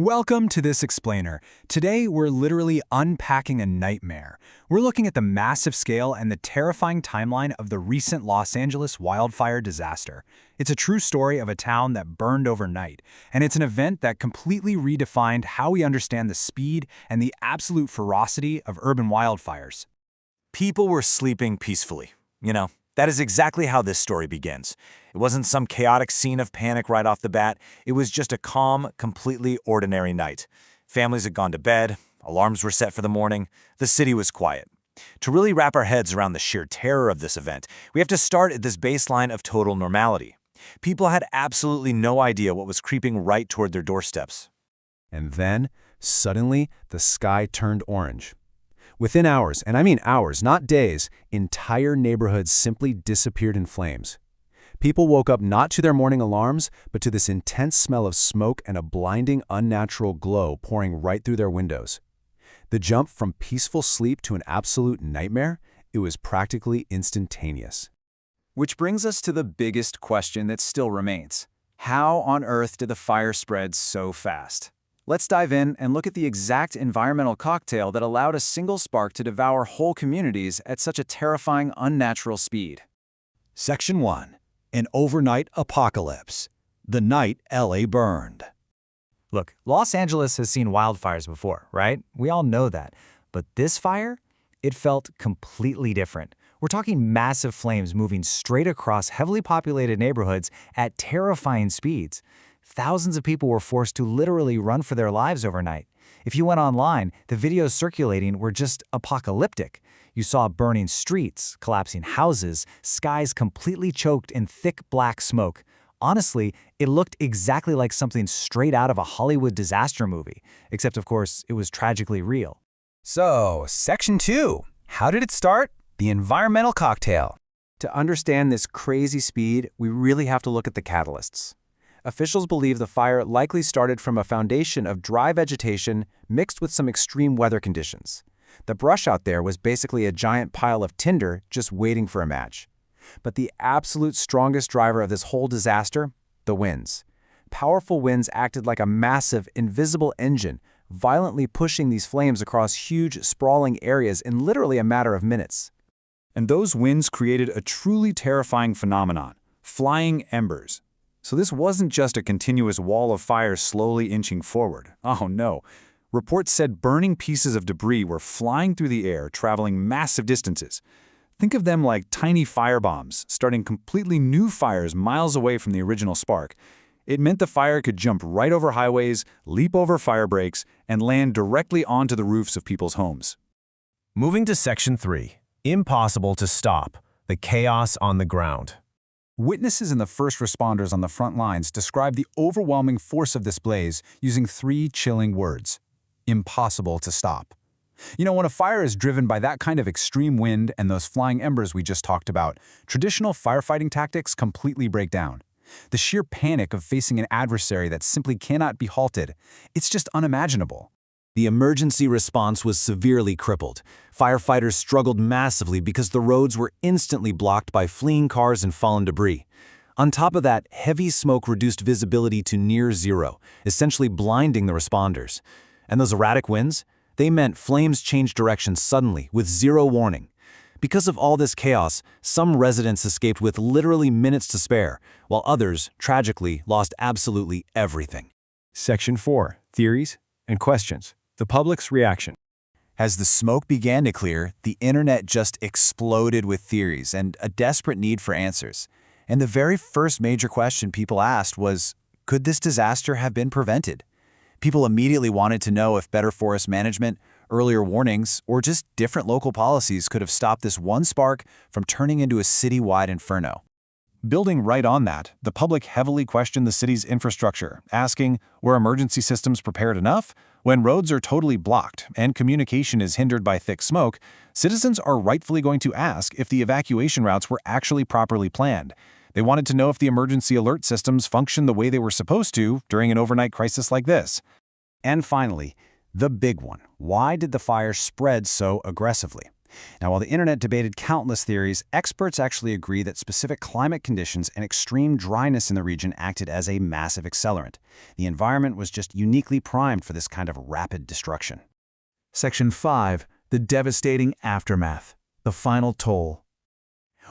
Welcome to this explainer. Today, we're literally unpacking a nightmare. We're looking at the massive scale and the terrifying timeline of the recent Los Angeles wildfire disaster. It's a true story of a town that burned overnight, and it's an event that completely redefined how we understand the speed and the absolute ferocity of urban wildfires. People were sleeping peacefully. That is exactly how this story begins. It wasn't some chaotic scene of panic right off the bat. It was just a calm, completely ordinary night. Families had gone to bed, alarms were set for the morning, the city was quiet. To really wrap our heads around the sheer terror of this event, we have to start at this baseline of total normality. People had absolutely no idea what was creeping right toward their doorsteps. And then, suddenly, the sky turned orange. Within hours, and I mean hours, not days, entire neighborhoods simply disappeared in flames. People woke up not to their morning alarms, but to this intense smell of smoke and a blinding, unnatural glow pouring right through their windows. The jump from peaceful sleep to an absolute nightmare, it was practically instantaneous. Which brings us to the biggest question that still remains. How on earth did the fire spread so fast? Let's dive in and look at the exact environmental cocktail that allowed a single spark to devour whole communities at such a terrifying, unnatural speed. Section 1. An overnight apocalypse. The night LA burned. Look, Los Angeles has seen wildfires before, right? We all know that. But this fire? It felt completely different. We're talking massive flames moving straight across heavily populated neighborhoods at terrifying speeds. Thousands of people were forced to literally run for their lives overnight. If you went online, the videos circulating were just apocalyptic. You saw burning streets, collapsing houses, skies completely choked in thick black smoke. Honestly, it looked exactly like something straight out of a Hollywood disaster movie, except of course, it was tragically real. So, Section 2. How did it start? The environmental cocktail. To understand this crazy speed, we really have to look at the catalysts. Officials believe the fire likely started from a foundation of dry vegetation mixed with some extreme weather conditions. The brush out there was basically a giant pile of tinder just waiting for a match. But the absolute strongest driver of this whole disaster? The winds. Powerful winds acted like a massive, invisible engine, violently pushing these flames across huge, sprawling areas in literally a matter of minutes. And those winds created a truly terrifying phenomenon: flying embers. So this wasn't just a continuous wall of fire slowly inching forward. Oh no. Reports said burning pieces of debris were flying through the air, traveling massive distances. Think of them like tiny firebombs, starting completely new fires miles away from the original spark. It meant the fire could jump right over highways, leap over fire breaks, and land directly onto the roofs of people's homes. Moving to Section 3. Impossible to stop. The chaos on the ground. Witnesses and the first responders on the front lines described the overwhelming force of this blaze using 3 chilling words: impossible to stop. When a fire is driven by that kind of extreme wind and those flying embers we just talked about, traditional firefighting tactics completely break down. The sheer panic of facing an adversary that simply cannot be halted, it's just unimaginable. The emergency response was severely crippled. Firefighters struggled massively because the roads were instantly blocked by fleeing cars and fallen debris. On top of that, heavy smoke reduced visibility to near zero, essentially blinding the responders. And those erratic winds? They meant flames changed direction suddenly, with zero warning. Because of all this chaos, some residents escaped with literally minutes to spare, while others, tragically, lost absolutely everything. Section 4. Theories and questions. The public's reaction. As the smoke began to clear, the internet just exploded with theories and a desperate need for answers. And the very first major question people asked was, could this disaster have been prevented? People immediately wanted to know if better forest management, earlier warnings, or just different local policies could have stopped this one spark from turning into a city-wide inferno. Building right on that, the public heavily questioned the city's infrastructure, asking, were emergency systems prepared enough? When roads are totally blocked and communication is hindered by thick smoke, citizens are rightfully going to ask if the evacuation routes were actually properly planned. They wanted to know if the emergency alert systems functioned the way they were supposed to during an overnight crisis like this. And finally, the big one. Why did the fire spread so aggressively? Now, while the internet debated countless theories, experts actually agree that specific climate conditions and extreme dryness in the region acted as a massive accelerant. The environment was just uniquely primed for this kind of rapid destruction. Section 5. The devastating aftermath. The final toll.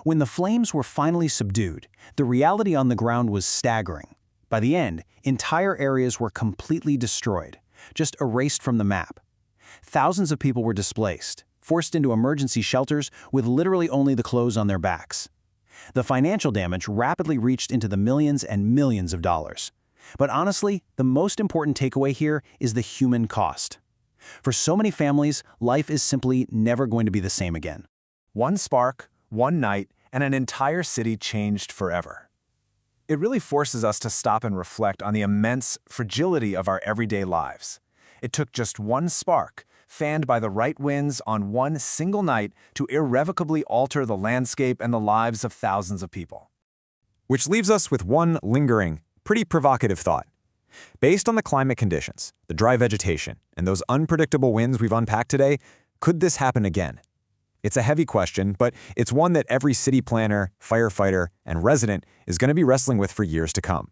When the flames were finally subdued, the reality on the ground was staggering. By the end, entire areas were completely destroyed, just erased from the map. Thousands of people were displaced, forced into emergency shelters with literally only the clothes on their backs. The financial damage rapidly reached into the millions and millions of dollars. But honestly, the most important takeaway here is the human cost. For so many families, life is simply never going to be the same again. One spark, one night, and an entire city changed forever. It really forces us to stop and reflect on the immense fragility of our everyday lives. It took just one spark, fanned by the right winds on one single night, to irrevocably alter the landscape and the lives of thousands of people. Which leaves us with one lingering, pretty provocative thought. Based on the climate conditions, the dry vegetation, and those unpredictable winds we've unpacked today, could this happen again? It's a heavy question, but it's one that every city planner, firefighter, and resident is going to be wrestling with for years to come.